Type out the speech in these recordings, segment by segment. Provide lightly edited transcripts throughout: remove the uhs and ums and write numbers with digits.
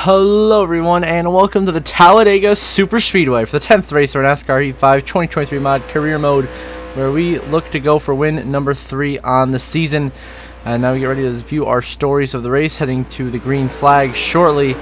Hello everyone, and welcome to the Talladega Super Speedway for the 10th race of our NASCAR Heat 5 2023 mod career mode, where we look to go for win number 3 on the season. And now we get ready to view our stories of the race, heading to the green flag shortly.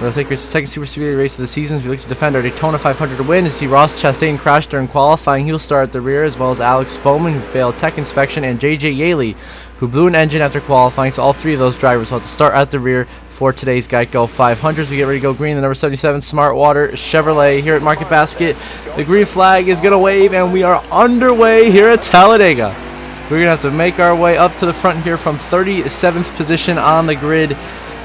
We'll take the second Super Speedway race of the season as we look to defend our Daytona 500 win. To see Ross Chastain crash during qualifying, he'll start at the rear, as well as Alex Bowman, who failed tech inspection, and JJ Yaley, who blew an engine after qualifying. So all three of those drivers will have to start at the rear for today's Geico 500s. We get ready to go green. The number 77 Smartwater Chevrolet here at Market Basket. The green flag is going to wave, and we are underway here at Talladega. We're going to have to make our way up to the front here from 37th position on the grid.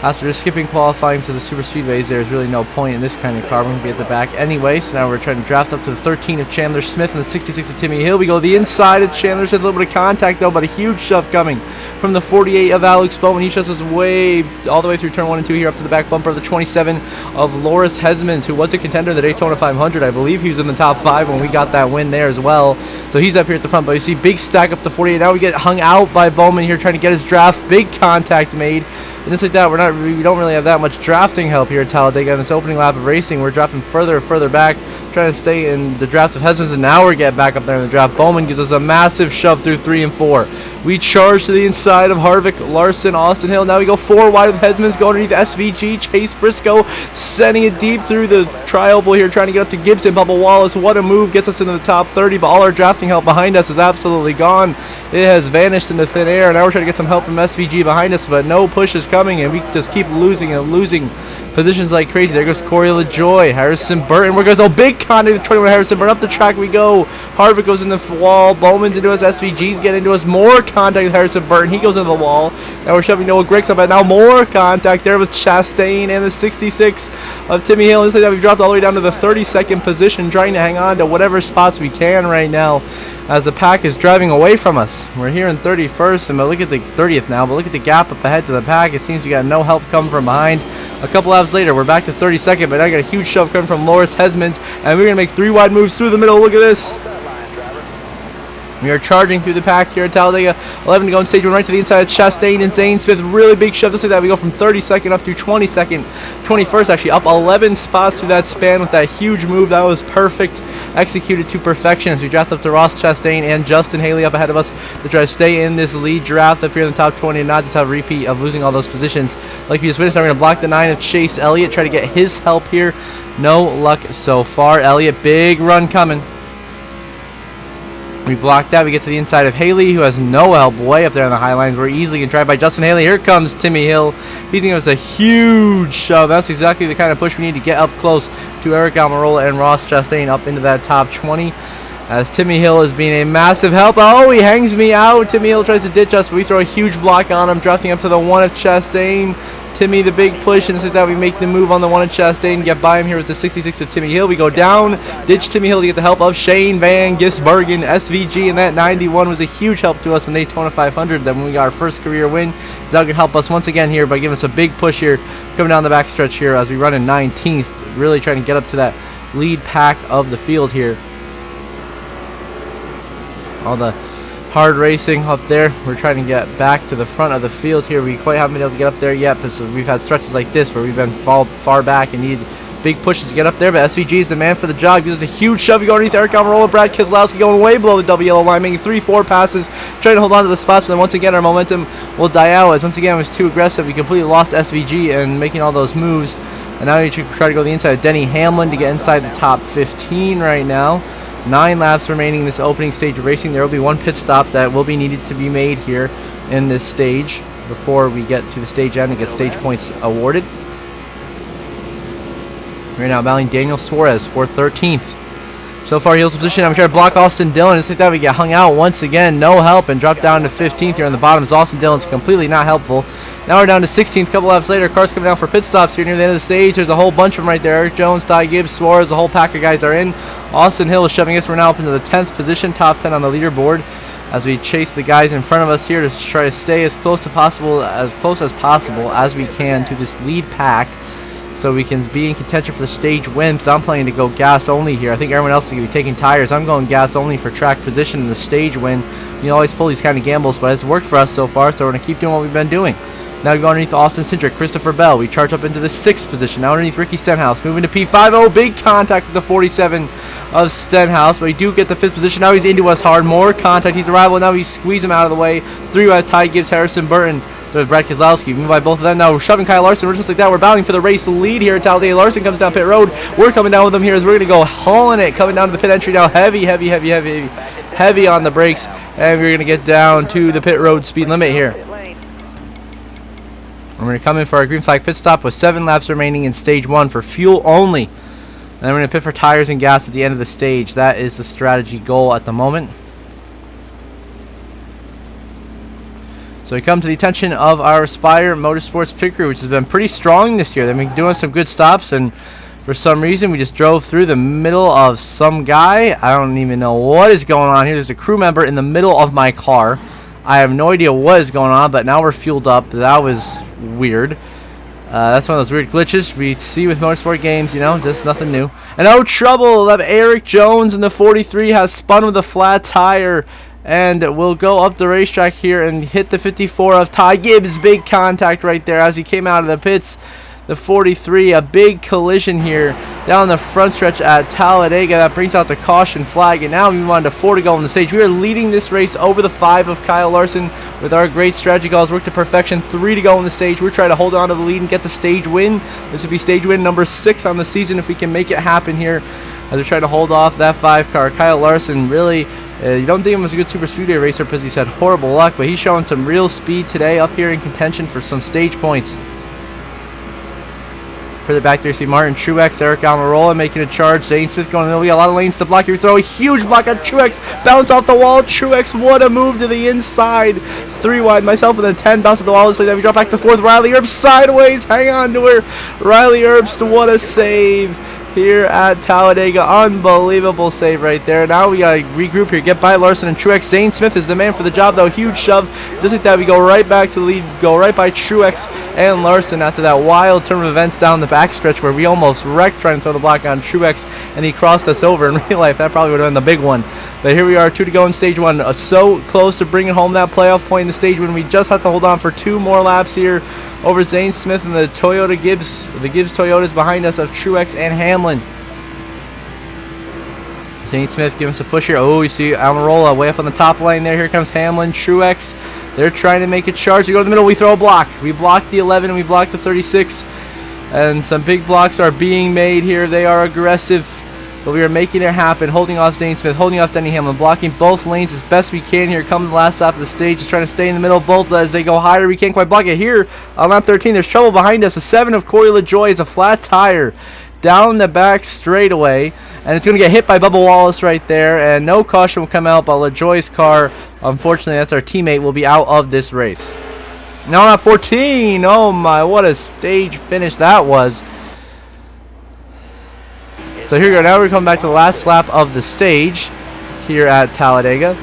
After skipping qualifying to the Super Speedways, there's really no point in this kind of car. We're going to be at the back anyway, so now we're trying to draft up to the 13 of Chandler Smith and the 66 of Timmy Hill. We go the inside of Chandler Smith, a little bit of contact though, but a huge shove coming from the 48 of Alex Bowman. He shoves us way all the way through turn 1 and 2 here up to the back bumper of the 27 of Loris Hesmans, who was a contender in the Daytona 500. I believe he was in the top 5 when we got that win there as well. So he's up here at the front, but you see big stack up the 48. Now we get hung out by Bowman here trying to get his draft. Big contact made. And just like that, we don't really have that much drafting help here at Talladega. In this opening lap of racing, we're dropping further and further back, trying to stay in the draft of Hesmans, and now we're getting back up there in the draft. Bowman gives us a massive shove through 3 and 4. We charge to the inside of Harvick, Larson, Austin Hill. Now we go 4 wide with Hesmans going underneath SVG. Chase Briscoe sending it deep through the tri-oval here, trying to get up to Gibson. Bubba Wallace, what a move, gets us into the top 30, but all our drafting help behind us is absolutely gone. It has vanished into thin air. Now we're trying to get some help from SVG behind us, but no push is coming, and we just keep losing and losing positions like crazy. There goes Corey LaJoy, Harrison Burton. Where goes the big contact with 21 Harrison Burton. Up the track we go. Harvick goes in the wall. Bowman's into us. SVG's getting into us. More contact with Harrison Burton. He goes into the wall. Now we're shoving Noah Griggs up, and now more contact there with Chastain and the 66 of Timmy Hill. This is that we've dropped all the way down to the 32nd position, trying to hang on to whatever spots we can right now as the pack is driving away from us. We're here in 31st, and look at the 30th now, but look at the gap up ahead to the pack. It seems we got no help coming from behind. A couple laps later, we're back to 32nd, but I got a huge shove coming from Loris Hesmans, and we're going to make 3 wide moves through the middle. Look at this. We are charging through the pack here at Talladega. 11 to go in stage 1, right to the inside of Chastain and Zane Smith. Really big shove. Just like that, we go from 32nd up to 22nd, 21st actually, up 11 spots through that span with that huge move. That was perfect, executed to perfection as we draft up to Ross Chastain and Justin Haley up ahead of us to try to stay in this lead draft up here in the top 20 and not just have a repeat of losing all those positions like we just witnessed. Now we're going to block the 9 of Chase Elliott, try to get his help here. No luck so far. Elliott, big run coming. We block that. We get to the inside of Haley, who has no help way up there on the high lines. We're easily going to try by Justin Haley. Here comes Timmy Hill. He's going to give us a huge shove. That's exactly the kind of push we need to get up close to Eric Almirola and Ross Chastain up into that top 20. As Timmy Hill is being a massive help. Oh, he hangs me out. Timmy Hill tries to ditch us, but we throw a huge block on him, drafting up to the 1 of Chastain. Timmy, the big push, and like that, we make the move on the 1 of Chastain, get by him here with the 66 of Timmy Hill. We go down, ditch Timmy Hill to get the help of Shane Van Gisbergen, SVG, and that 91 was a huge help to us in Daytona 500. Then when we got our first career win, so that could help us once again here by giving us a big push here, coming down the backstretch here as we run in 19th, really trying to get up to that lead pack of the field here. All the hard racing up there. We're trying to get back to the front of the field here. We quite haven't been able to get up there yet because we've had stretches like this where we've been far back and need big pushes to get up there, but SVG is the man for the job. Gives us a huge shove. We go underneath Eric Almirola, Brad Keselowski going way below the double yellow line, making 3-4 passes, trying to hold on to the spots, but then once again our momentum will die out as once again it was too aggressive. We completely lost SVG and making all those moves, and now we try to go the inside of Denny Hamlin to get inside the top 15 right now. 9 laps remaining in this opening stage of racing. There will be 1 pit stop that will be needed to be made here in this stage before we get to the stage end and get stage points awarded. Right now battling Daniel Suarez for 13th. So far Hill's position. I'm trying to block Austin Dillon. Just like that we get hung out once again. No help and drop down to 15th here on the bottom as Austin Dillon's completely not helpful. Now we're down to 16th. A couple laps later, cars coming down for pit stops here near the end of the stage. There's a whole bunch of them right there. Eric Jones, Ty Gibbs, Suarez, the whole pack of guys are in. Austin Hill is shoving us. We're now up into the 10th position, top 10 on the leaderboard, as we chase the guys in front of us here to try to stay as close as possible as we can to this lead pack, so we can be in contention for the stage win. Because I'm planning to go gas only here. I think everyone else is going to be taking tires. I'm going gas only for track position in the stage win. You always pull these kind of gambles, but it's worked for us so far, so we're going to keep doing what we've been doing. Now we go underneath Austin Cindric, Christopher Bell. We charge up into the 6th position. Now underneath Ricky Stenhouse. Moving to P5. Oh, big contact with the 47 of Stenhouse. But we do get the 5th position. Now he's into us hard. More contact. He's a rival. Now we squeeze him out of the way. 3 by Ty Gibbs, Harrison Burton. So Brad Keselowski. Moved by both of them. Now we're shoving Kyle Larson. We're just like that. We're battling for the race lead here at Talladega. Larson comes down pit road. We're coming down with him here as we're going to go hauling it. Coming down to the pit entry now. Heavy on the brakes. And we're going to get down to the pit road speed limit here. We're going to come in for our green flag pit stop with 7 laps remaining in stage 1 for fuel only. And then we're going to pit for tires and gas at the end of the stage. That is the strategy goal at the moment. So we come to the attention of our Aspire Motorsports pit crew, which has been pretty strong this year. They've been doing some good stops, and for some reason we just drove through the middle of some guy. I don't even know what is going on here. There's a crew member in the middle of my car. I have no idea what is going on, but now we're fueled up. That was weird. That's one of those weird glitches we see with motorsport games, you know, just nothing new. And oh, trouble! That Eric Jones in the 43 has spun with a flat tire and will go up the racetrack here and hit the 54 of Ty Gibbs. Big contact right there as he came out of the pits. The 43, a big collision here down the front stretch at Talladega. That brings out the caution flag, and now we move on to 4 to go on the stage. We are leading this race over the 5 of Kyle Larson with our great strategy calls worked to perfection. 3 to go on the stage. We're trying to hold on to the lead and get the stage win. This would be stage win number 6 on the season if we can make it happen here as we're trying to hold off that 5 car. Kyle Larson really, you don't think him as a good super speedway racer because he's had horrible luck, but he's showing some real speed today up here in contention for some stage points. Further back there, you see Martin Truex, Eric Almirola making a charge. Zane Smith going in the middle. We got a lot of lanes to block. You throw a huge block at Truex. Bounce off the wall. Truex, what a move to the inside. 3 wide. Myself with a 10. Bounce off the wall. Just like that. We drop back to 4th. Riley Herbst sideways. Hang on to her. Riley Herbst, what a save here at Talladega. Unbelievable save right there. Now we got to regroup here. Get by Larson and Truex. Zane Smith is the man for the job, though. Huge shove. Just like that, we go right back to the lead. Go right by Truex and Larson after that wild turn of events down the backstretch where we almost wrecked trying to throw the block on Truex, and he crossed us over. In real life, that probably would have been the big one. But here we are, 2 to go in stage 1. So close to bringing home that playoff point in the stage when we just have to hold on for 2 more laps here over Zane Smith and the Toyota Gibbs. The Gibbs Toyotas behind us of Truex and Hamlin. Zane Smith giving us a push here. Oh, you see Almirola way up on the top lane there. Here comes Hamlin, Truex. They're trying to make a charge. We go to the middle. We throw a block. We block the 11 and we block the 36. And some big blocks are being made here. They are aggressive, but we are making it happen. Holding off Zane Smith, holding off Denny Hamlin, blocking both lanes as best we can here. Come the last lap of the stage, just trying to stay in the middle of both as they go higher. We can't quite block it here on lap 13. There's trouble behind us. A 7 of Corey LaJoie is a flat tire down the back straightaway, and it's going to get hit by Bubba Wallace right there, and no caution will come out, but LaJoie's car, unfortunately, that's our teammate, will be out of this race. Now lap 14. Oh my, what a stage finish that was. So here we go. Now we're coming back to the last lap of the stage here at Talladega.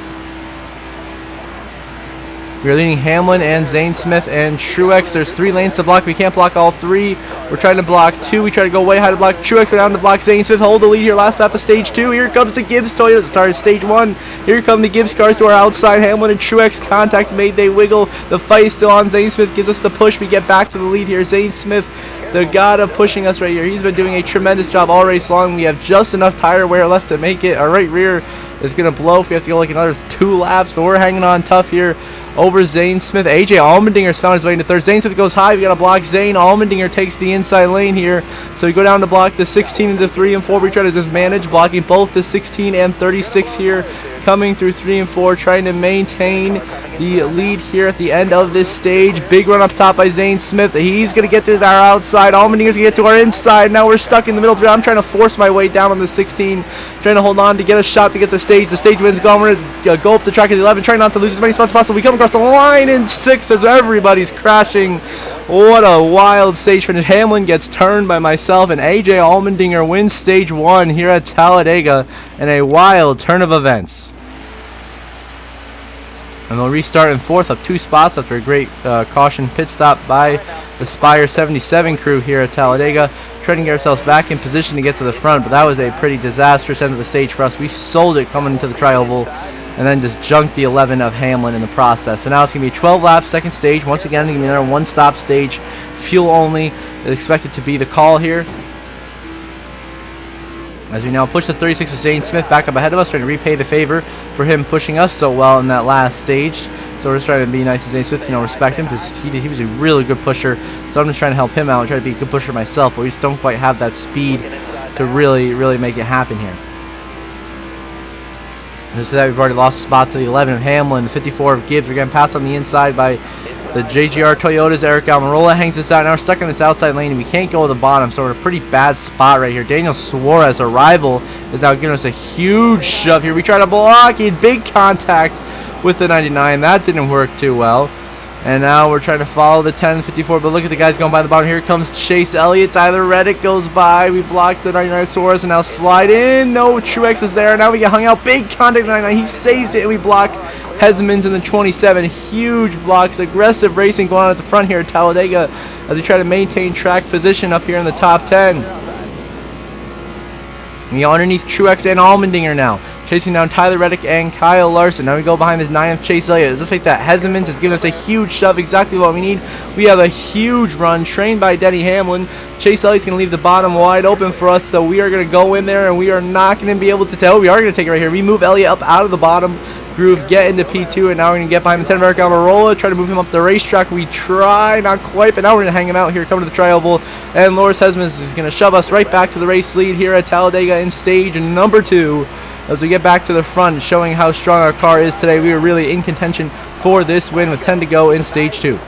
We're leading Hamlin and Zane Smith and Truex. There's 3 lanes to block. We can't block all 3. We're trying to block 2. We try to go way high to block Truex, but down to block Zane Smith. Hold the lead here. Last lap of stage 2. Here comes the Gibbs Toyota. Sorry, stage 1. Here come the Gibbs cars to our outside. Hamlin and Truex contact made. They wiggle. The fight is still on. Zane Smith gives us the push. We get back to the lead here. Zane Smith, the god of pushing us right here. He's been doing a tremendous job all race long. We have just enough tire wear left to make it. Our right rear is going to blow if we have to go like another 2 laps, but we're hanging on tough here over Zane Smith. AJ Allmendinger's found his way into 3rd. Zane Smith goes high. We got to block Zane. Allmendinger takes the inside lane here. So we go down to block the 16 into 3 and 4. We try to just manage blocking both the 16 and 36 here. Coming through 3 and 4, trying to maintain the lead here at the end of this stage. Big run up top by Zane Smith. He's going to get to our outside. Allmendinger's going to get to our inside. Now we're stuck in the middle. I'm trying to force my way down on the 16. Trying to hold on to get a shot to get the stage. The stage wins. We're going to go up the track at the 11. Trying not to lose as many spots as possible. We come across the line in 6th as everybody's crashing. What a wild stage finish. Hamlin gets turned by myself, and AJ Allmendinger wins stage 1 here at Talladega in a wild turn of events. And they'll restart in 4th, up 2 spots after a great caution pit stop by the Spire 77 crew here at Talladega. Trying to get ourselves back in position to get to the front, but that was a pretty disastrous end of the stage for us. We sold it coming into the tri-oval. and then just junked the 11 of Hamlin in the process. So now it's going to be a 12-lap second stage. Once again, it's going to be another one-stop stage. Fuel only is expected to be the call here. As we now push the 36 of Zane Smith back up ahead of us, trying to repay the favor for him pushing us so well in that last stage. So we're just trying to be nice to Zane Smith, respect him, because he was a really good pusher. So I'm just trying to help him out and try to be a good pusher myself, but we just don't quite have that speed to really make it happen here. So that we've already lost a spot to the 11 of Hamlin, the 54 of Gibbs. We're getting passed on the inside by the JGR Toyotas. Eric Almirola hangs us out. Now we're stuck in this outside lane, and we can't go to the bottom, so we're in a pretty bad spot right here. Daniel Suarez, our rival, is now giving us a huge shove here. We try to block. He had big contact with the 99. That didn't work too well. And now we're trying to follow the 10 and 54, but look at the guys going by the bottom. Here comes Chase Elliott. Tyler Reddick goes by. We block the 99 Suarez and now slide in. No, Truex is there. Now we get hung out. Big contact 99. He saves it, and we block Hesmans in the 27. Huge blocks. Aggressive racing going on at the front here at Talladega as we try to maintain track position up here in the top 10. We are underneath Truex and Allmendinger now, chasing down Tyler Reddick and Kyle Larson. Now we go behind the 9 of Chase Elliott. Just like that, Hesmans is giving us a huge shove, exactly what we need. We have a huge run, trained by Denny Hamlin. Chase Elliott's going to leave the bottom wide open for us, so we are going to go in there, and we are not going to be able to tell. We are going to take it right here. We move Elliott up out of the bottom groove, get into P2, and now we're going to get behind the 10 of Eric Almirola, try to move him up the racetrack. We try, not quite, but now we're going to hang him out here, come to the tri-oval, and Loris Hesmans is going to shove us right back to the race lead here at Talladega in stage number 2. As we get back to the front, showing how strong our car is today. We are really in contention for this win with 10 to go in stage 2.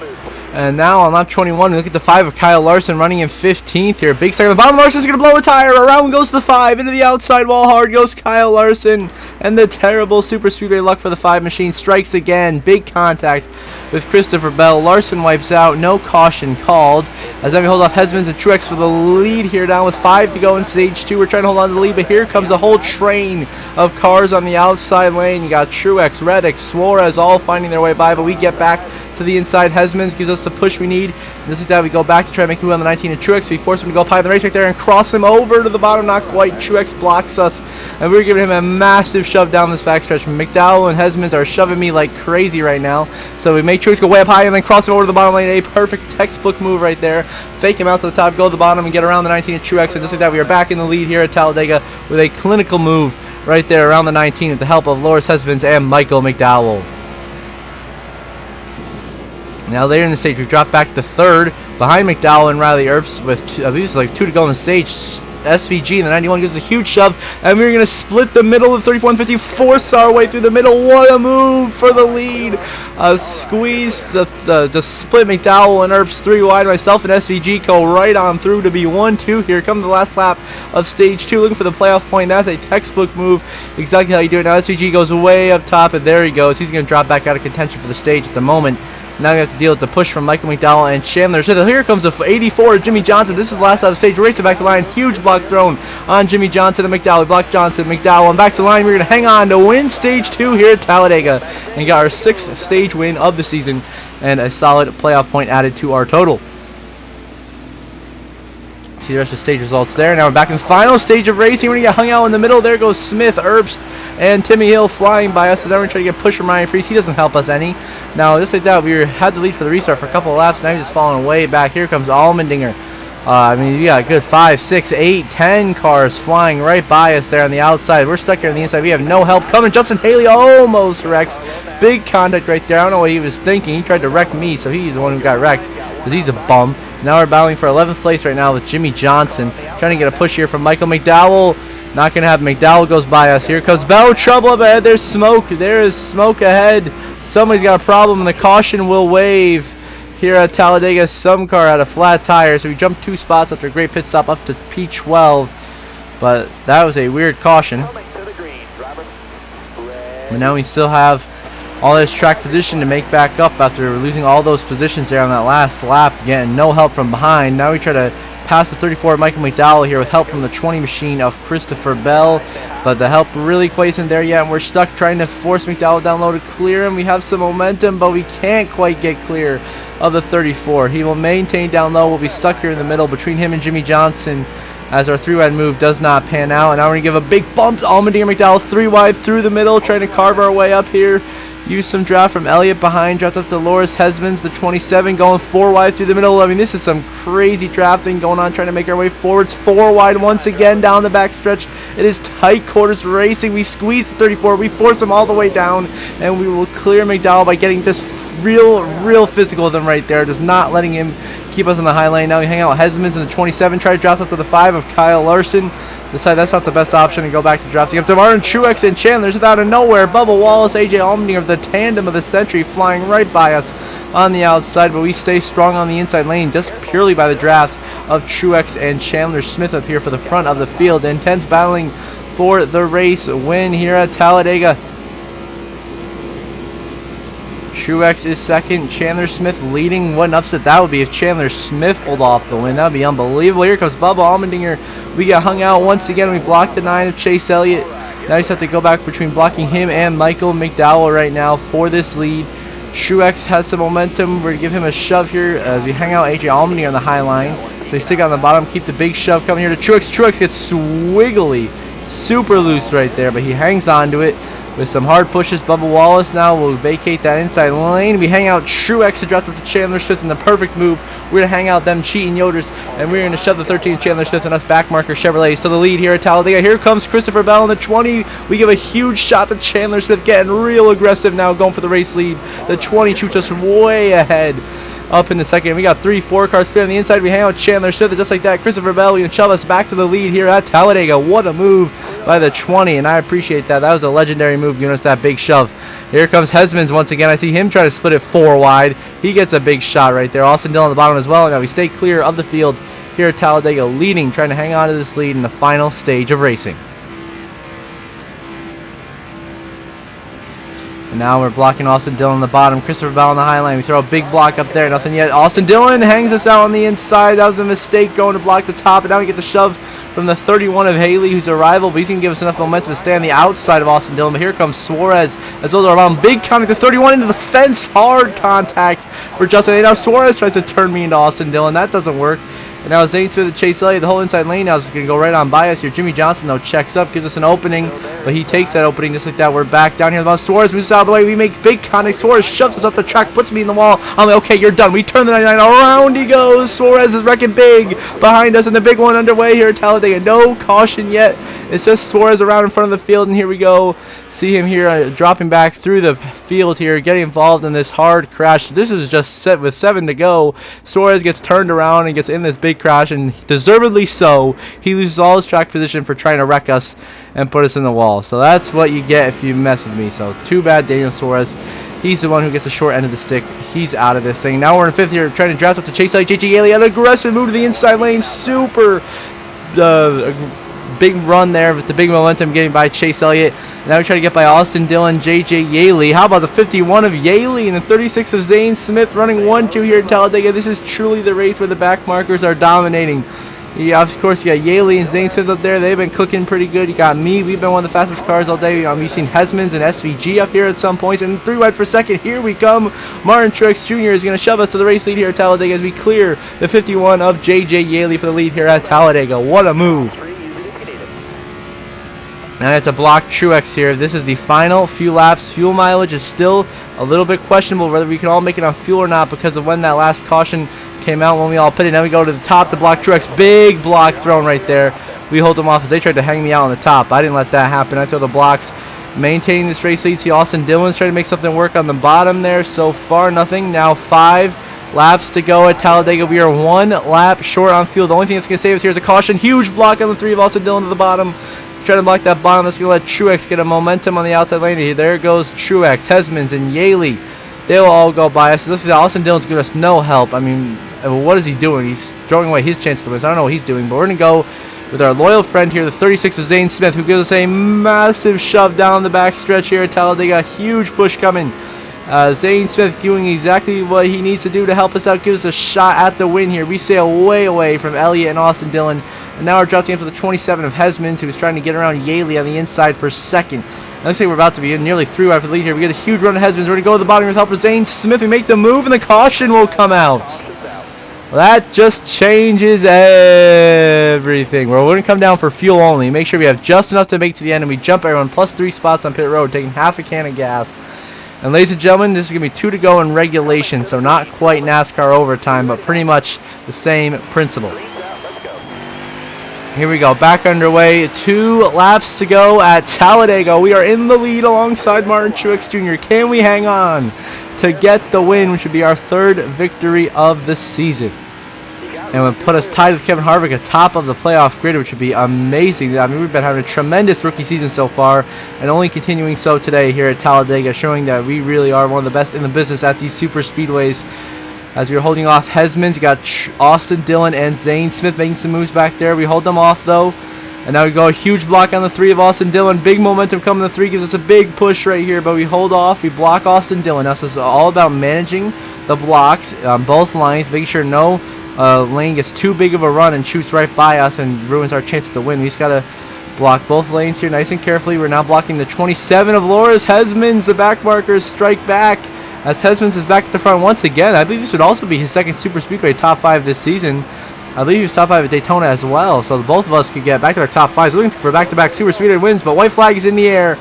And now on lap 21, we look at the 5 of Kyle Larson running in 15th here. Big second. The bottom. Larson's going to blow a tire. Around goes the 5. Into the outside wall. Hard goes Kyle Larson. And the terrible super speedway luck for the 5 machine strikes again. Big contact with Christopher Bell. Larson wipes out. No caution called. As then we hold off Hesmans and Truex for the lead here, down with 5 to go in stage 2. We're trying to hold on to the lead, but here comes a whole train of cars on the outside lane. You got Truex, Reddick, Suarez all finding their way by, but we get back to the inside. Hesmans gives us the push we need. And just like that, we go back to try to make a move on the 19 of Truex. We force him to go up high in the race right there and cross him over to the bottom. Not quite. Truex blocks us, and we're giving him a massive shove down this backstretch. McDowell and Hesmans are shoving me like crazy right now. So we make Truex go way up high and then cross him over to the bottom lane. A perfect textbook move right there. Fake him out to the top, go to the bottom, and get around the 19 of Truex. And just like that, we are back in the lead here at Talladega with a clinical move right there around the 19 with the help of Loris Hesmans and Michael McDowell. Now later in the stage, we've dropped back to 3rd behind McDowell and Riley Earps with at least like 2 to go in the stage. SVG in the 91 gives a huge shove, and we're going to split the middle of 34 and 50, force our way through the middle. What a move for the lead. Squeeze, just split McDowell and Earps 3 wide. Myself and SVG go right on through to be 1-2. Here comes the last lap of stage 2, looking for the playoff point. That's a textbook move, exactly how you do it. Now SVG goes way up top, and there he goes. He's going to drop back out of contention for the stage at the moment. Now we have to deal with the push from Michael McDowell and Chandler. So here comes the 84 of Jimmy Johnson. This is the last out of stage. Racing back to the line. Huge block thrown on Jimmy Johnson and McDowell. We block Johnson, McDowell, and back to the line. We're going to hang on to win stage 2 here at Talladega and got our 6th stage win of the season and a solid playoff point added to our total. See the rest of the stage results there. Now we're back in the final stage of racing. We're going to get hung out in the middle. There goes Smith, Erbst, and Timmy Hill flying by us. So then we're trying to get push from Ryan Priest. He doesn't help us any. Now, just like that, we had the lead for the restart for a couple of laps. Now he's just falling way back. Here comes Allmendinger. I mean, you got a good 5, 6, 8, 10 cars flying right by us there on the outside. We're stuck here on the inside. We have no help coming. Justin Haley almost wrecks. Big contact right there. I don't know what he was thinking. He tried to wreck me, so he's the one who got wrecked because he's a bum. Now we're battling for 11th place right now with Jimmy Johnson. Trying to get a push here from Michael McDowell. Not going to happen. McDowell goes by us. Here comes Bell. Trouble up ahead. There's smoke. There is smoke ahead. Somebody's got a problem, and the caution will wave here at Talladega. Some car had a flat tire, so we jumped 2 spots after a great pit stop up to P12. But that was a weird caution. But now we still have all this track position to make back up after losing all those positions there on that last lap. Getting no help from behind. Now we try to pass the 34 of Michael McDowell here with help from the 20 machine of Christopher Bell. But the help really quite isn't there yet, and we're stuck trying to force McDowell down low to clear him. We have some momentum, but we can't quite get clear of the 34. He will maintain down low. We'll be stuck here in the middle between him and Jimmy Johnson. as our 3-wide move does not pan out. And now we're going to give a big bump to Allmendinger McDowell 3-wide through the middle, trying to carve our way up here. Use some draft from Elliott behind, draft up to Loris Hesmans, the 27, going 4-wide through the middle. I mean, this is some crazy drafting going on, trying to make our way forwards. 4-wide once again down the back stretch. It is tight quarters racing. We squeeze the 34. We force him all the way down, and we will clear McDowell by getting just real physical with him right there. Just not letting him keep us in the high lane. Now we hang out with Hesmans in the 27. Try to draft up to the 5 of Kyle Larson. Decide that's not the best option and go back to drafting up to Martin Truex and Chandler's without a nowhere. Bubba Wallace, AJ Allmendinger, the tandem of the century, flying right by us on the outside, but we stay strong on the inside lane just purely by the draft of Truex and Chandler Smith up here for the front of the field. Intense battling for the race win here at Talladega. Truex is second, Chandler Smith leading. What an upset that would be if Chandler Smith pulled off the win. That would be unbelievable. Here comes Bubba Allmendinger. We got hung out once again. We blocked the 9 of Chase Elliott. Now we just have to go back between blocking him and Michael McDowell right now for this lead. Truex has some momentum. We're going to give him a shove here as we hang out AJ Allmendinger on the high line. So they stick on the bottom, keep the big shove coming here to Truex. Truex gets swiggly, super loose right there, but he hangs on to it. With some hard pushes, Bubba Wallace now will vacate that inside lane. We hang out Truex to draft up to Chandler Smith in the perfect move. We're going to hang out them cheating Yoders, and we're going to shove the 13 Chandler Smith and us backmarker Chevrolets to the lead here at Talladega. Here comes Christopher Bell in the 20. We give a huge shot to Chandler Smith, getting real aggressive now, going for the race lead. The 20 shoots us way ahead. Up in the second, we got 3-4 cars clear on the inside. We hang out with Chandler Smith, just like that. Christopher Bell going to shove us back to the lead here at Talladega. What a move by the 20, and I appreciate that. That was a legendary move, giving us that big shove. Here comes Hesmans once again. I see him try to split it 4-wide. He gets a big shot right there. Austin Dillon on the bottom as well. Now we stay clear of the field here at Talladega, leading, trying to hang on to this lead in the final stage of racing. And now we're blocking Austin Dillon on the bottom. Christopher Bell on the high line. We throw a big block up there. Nothing yet. Austin Dillon hangs us out on the inside. That was a mistake going to block the top. And now we get the shove from the 31 of Haley, who's a rival. But he's going to give us enough momentum to stay on the outside of Austin Dillon. But here comes Suarez as well as around. Big contact to 31 into the fence. Hard contact for Justin. And now Suarez tries to turn me into Austin Dillon. That doesn't work. And now Zane Smith and Chase Elliott, the whole inside lane now is going to go right on by us here. Jimmy Johnson, though, checks up, gives us an opening, but he takes that opening just like that. We're back down here. Suarez moves out of the way. We make big contact. Suarez shoves us up the track, puts me in the wall. I'm like, okay, you're done. We turn the 99. Around he goes. Suarez is wrecking big behind us, and the big one underway here at Talladega. No caution yet. It's just Suarez around in front of the field, and here we go. See him here dropping back through the field here, getting involved in this hard crash. This is just set with 7 to go. Suarez gets turned around and gets in this big crash, and deservedly so. He loses all his track position for trying to wreck us and put us in the wall. So that's what you get if you mess with me. So too bad, Daniel Suarez. He's the one who gets the short end of the stick. He's out of this thing. Now we're in 5th here, trying to draft up to Chase Elliott. JJ Yaley, an aggressive move to the inside lane. Super big run there with the big momentum getting by Chase Elliott. Now we try to get by Austin Dillon, JJ Yaley. How about the 51 of Yaley and the 36 of Zane Smith running 1-2 here at Talladega. This is truly the race where the back markers are dominating. Yeah, of course, you got Yaley and Zane Smith up there. They've been cooking pretty good. You got me. We've been one of the fastest cars all day. You've seen Hesmans and SVG up here at some points. And 3-wide for second. Here we come. Martin Truex Jr. is going to shove us to the race lead here at Talladega as we clear the 51 of JJ Yaley for the lead here at Talladega. What a move. Now I have to block Truex here. This is the final few laps. Fuel mileage is still a little bit questionable whether we can all make it on fuel or not because of when that last caution came out when we all pitted. Now we go to the top to block Truex. Big block thrown right there. We hold them off as they tried to hang me out on the top. I didn't let that happen. I throw the blocks. Maintaining this race lead. See Austin Dillon's trying to make something work on the bottom there. So far, nothing. Now 5 laps to go at Talladega. We are 1 lap short on fuel. The only thing that's going to save us here is a caution. Huge block on the 3 of Austin Dillon to the bottom. Trying to block that bottom. That's going to let Truex get a momentum on the outside lane. There goes Truex, Hesmans, and Yaley. They'll all go by us. This is Austin Dillon's giving us no help. I mean, what is he doing? He's throwing away his chance to win. So I don't know what he's doing, but we're going to go with our loyal friend here, the 36 of Zane Smith, who gives us a massive shove down the back stretch here at Talladega. Huge push coming. Zane Smith doing exactly what he needs to do to help us out, gives us a shot at the win here. We sail way away from Elliott and Austin Dillon. And now we're dropping up to the 27 of Hesmans, who was trying to get around Yaley on the inside for second. Looks like we're about to be nearly 3 wide for the lead here. We get a huge run of Hesmans. We're going to go to the bottom with help of Zane Smith. We make the move, and the caution will come out. Well, that just changes everything. We're going to come down for fuel only. Make sure we have just enough to make to the end, and we jump everyone plus 3 spots on pit road, taking half a can of gas. And ladies and gentlemen, this is going to be 2 to go in regulation, so not quite NASCAR overtime, but pretty much the same principle. Here we go, back underway. 2 laps to go at Talladega. We are in the lead alongside Martin Truex Jr. Can we hang on to get the win, which would be our 3rd victory of the season? And would put us tied with Kevin Harvick atop of the playoff grid, which would be amazing. I mean, we've been having a tremendous rookie season so far, and only continuing so today here at Talladega, showing that we really are one of the best in the business at these super speedways. As we are holding off Hesmans, you got Austin Dillon and Zane Smith making some moves back there. We hold them off though, and now we go a huge block on the 3 of Austin Dillon. Big momentum coming. The 3 gives us a big push right here, but we hold off. We block Austin Dillon. Now this is all about managing the blocks on both lines, making sure no lane gets too big of a run and shoots right by us and ruins our chance to win. We just gotta block both lanes here nice and carefully. We're now blocking the 27 of Loris Hesmans. The back markers strike back as Hesmans is back at the front once again. I believe this would also be his 2nd Super Speedway top 5 this season. I believe he was top 5 at Daytona as well, so both of us could get back to our top 5s. We're looking for back-to-back Super Speedway wins, but white flag is in the air.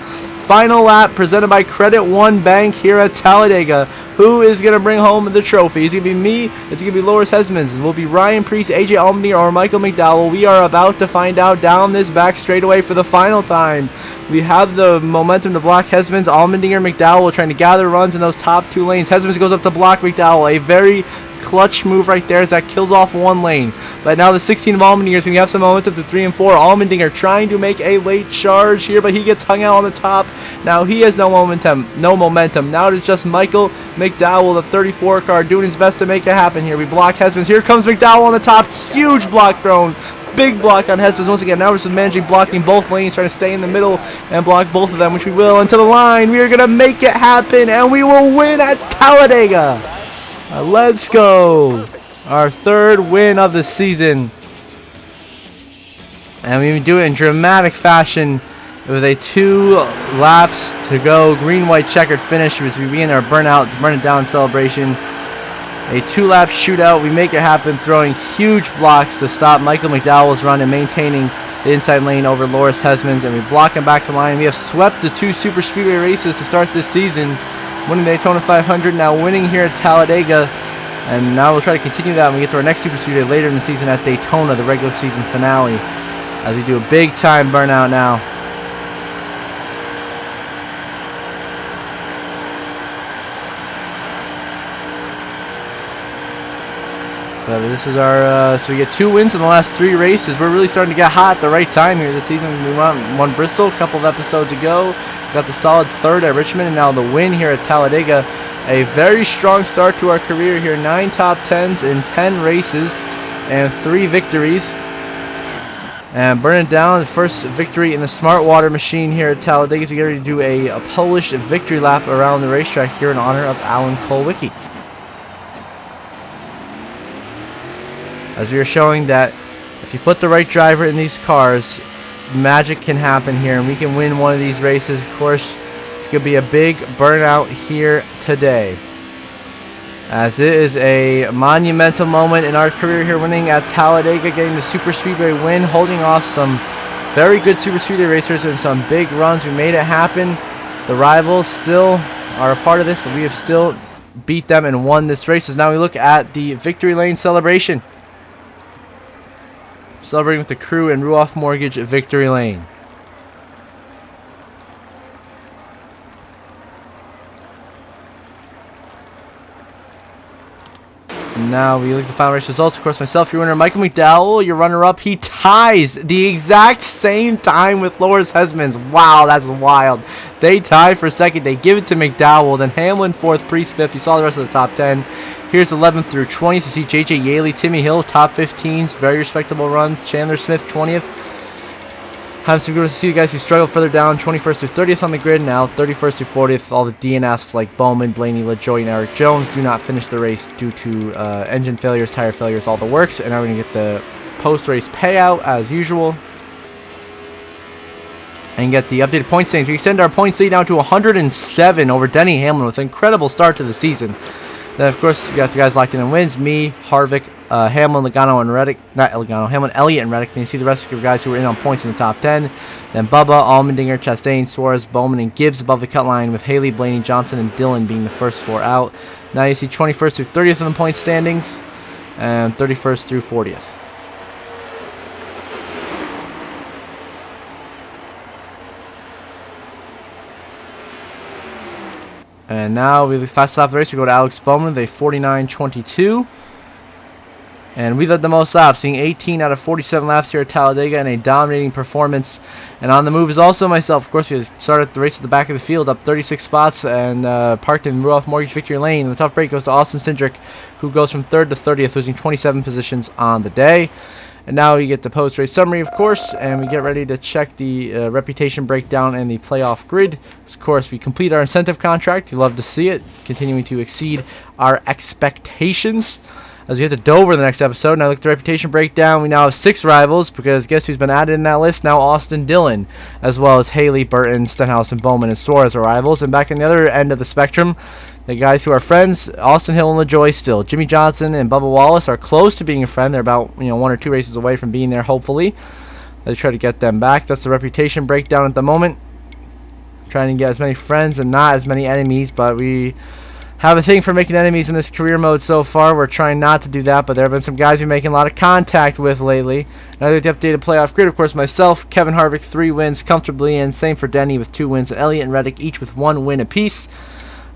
Final lap presented by Credit One Bank here at Talladega. Who is going to bring home the trophy? It's going to be me. It's going to be Loris Hesmans. It will be Ryan Preece, AJ Allmendinger, or Michael McDowell. We are about to find out down this back straightaway for the final time. We have the momentum to block Hesmans. Allmendinger, McDowell trying to gather runs in those top 2 lanes. Hesmans goes up to block McDowell. A very clutch move right there as that kills off 1 lane. But now the 16 of Allmendinger is going to have some momentum to 3 and 4. Allmendinger trying to make a late charge here, but he gets hung out on the top. Now he has no momentum. Now it is just Michael McDowell, the 34 car, doing his best to make it happen here. We block Hesmans. Here comes McDowell on the top. Huge block thrown. Big block on Hesmans once again. Now we're just managing blocking both lanes, trying to stay in the middle and block both of them, which we will. And to the line, we are going to make it happen, and we will win at Talladega. Let's go. Our 3rd win of the season. And we do it in dramatic fashion with a 2 laps to go. Green-white checkered finish as we begin our burn it down celebration. A 2-lap shootout. We make it happen, throwing huge blocks to stop Michael McDowell's run and maintaining the inside lane over Loris Hesmans. And we block him back to the line. We have swept the 2 Super Speedway races to start this season. Winning the Daytona 500, now winning here at Talladega, and now we'll try to continue that when we get to our next Super Speedway later in the season at Daytona, the regular season finale, as we do a big time burnout now. But this is our, so we get 2 wins in the last 3 races. We're really starting to get hot at the right time here this season. We won Bristol a couple of episodes ago. Got the solid 3rd at Richmond, and now the win here at Talladega. A very strong start to our career here. 9 top 10s in 10 races and 3 victories. And burn it down, the first victory in the Smart Water machine here at Talladega. So we get ready to do a Polish victory lap around the racetrack here in honor of Alan Kulwicki. As we are showing that if you put the right driver in these cars, magic can happen here, and we can win one of these races. Of course, it's going to be a big burnout here today, as it is a monumental moment in our career here, winning at Talladega, getting the Super Speedway win, holding off some very good Super Speedway racers and some big runs. We made it happen. The rivals still are a part of this, but we have still beat them and won this race. As now we look at the victory lane celebration. Celebrating with the crew in Ruoff Mortgage Victory Lane. Now we look at the final race results. Of course, myself, your winner, Michael McDowell, your runner-up. He ties the exact same time with Loris Hesmans. Wow, that's wild. They tie for 2nd. They give it to McDowell. Then Hamlin 4th, Preece 5th. You saw the rest of the top 10. Here's 11th through 20th. You see J.J. Yaley, Timmy Hill, top 15s. Very respectable runs. Chandler Smith, 20th. Have some good to see you guys who struggle further down. 21st through 30th on the grid now. 31st through 40th. All the DNFs like Bowman, Blaney, LaJoy, and Eric Jones do not finish the race due to engine failures, tire failures, all the works. And now we're going to get the post-race payout as usual. And get the updated point standings. We extend our points lead down to 107 over Denny Hamlin with an incredible start to the season. Then, of course, you got the guys locked in wins. Me, Harvick, Hamlin, Logano, and Reddick. Not Logano, Hamlin, Elliott, and Reddick. And you see the rest of the guys who were in on points in the top 10. Then Bubba, Allmendinger, Chastain, Suarez, Bowman, and Gibbs above the cut line, with Haley, Blaney, Johnson, and Dillon being the first 4 out. Now you see 21st through 30th in the point standings, and 31st through 40th. And now we fast lap of the race. We go to Alex Bowman with a 49.22. And we led the most laps, seeing 18 out of 47 laps here at Talladega, and a dominating performance. And on the move is also myself. Of course, we started the race at the back of the field, up 36 spots, and parked in Rudolph Mortgage Victory Lane. And the tough break goes to Austin Cindric, who goes from 3rd to 30th, losing 27 positions on the day. And now we get the post-race summary, of course, and we get ready to check the reputation breakdown and the playoff grid. Of course, we complete our incentive contract. You love to see it, continuing to exceed our expectations. As we head to Dover the next episode, now look at the reputation breakdown. We now have 6 rivals, because guess who's been added in that list? Now Austin Dillon, as well as Haley, Burton, Stenhouse, and Bowman, and Suarez are rivals. And back on the other end of the spectrum, the guys who are friends, Austin Hill and LaJoy still. Jimmy Johnson and Bubba Wallace are close to being a friend. They're about 1 or 2 races away from being there, hopefully. They try to get them back. That's the reputation breakdown at the moment. Trying to get as many friends and not as many enemies, but we have a thing for making enemies in this career mode so far. We're trying not to do that, but there have been some guys we're making a lot of contact with lately. Another updated playoff grid, of course, myself, Kevin Harvick, 3 wins comfortably, and same for Denny with 2 wins. Elliott and Reddick each with 1 win apiece.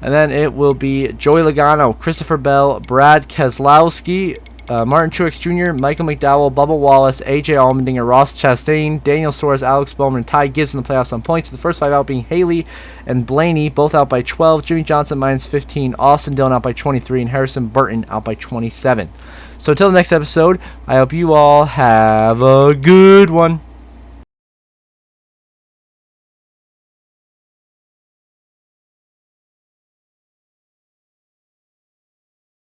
And then it will be Joey Logano, Christopher Bell, Brad Keselowski, Martin Truex Jr., Michael McDowell, Bubba Wallace, AJ Allmendinger, Ross Chastain, Daniel Suarez, Alex Bowman, and Ty Gibbs in the playoffs on points. The first 5 out being Haley and Blaney, both out by 12. Jimmy Johnson minus 15. Austin Dillon out by 23. And Harrison Burton out by 27. So until the next episode, I hope you all have a good one.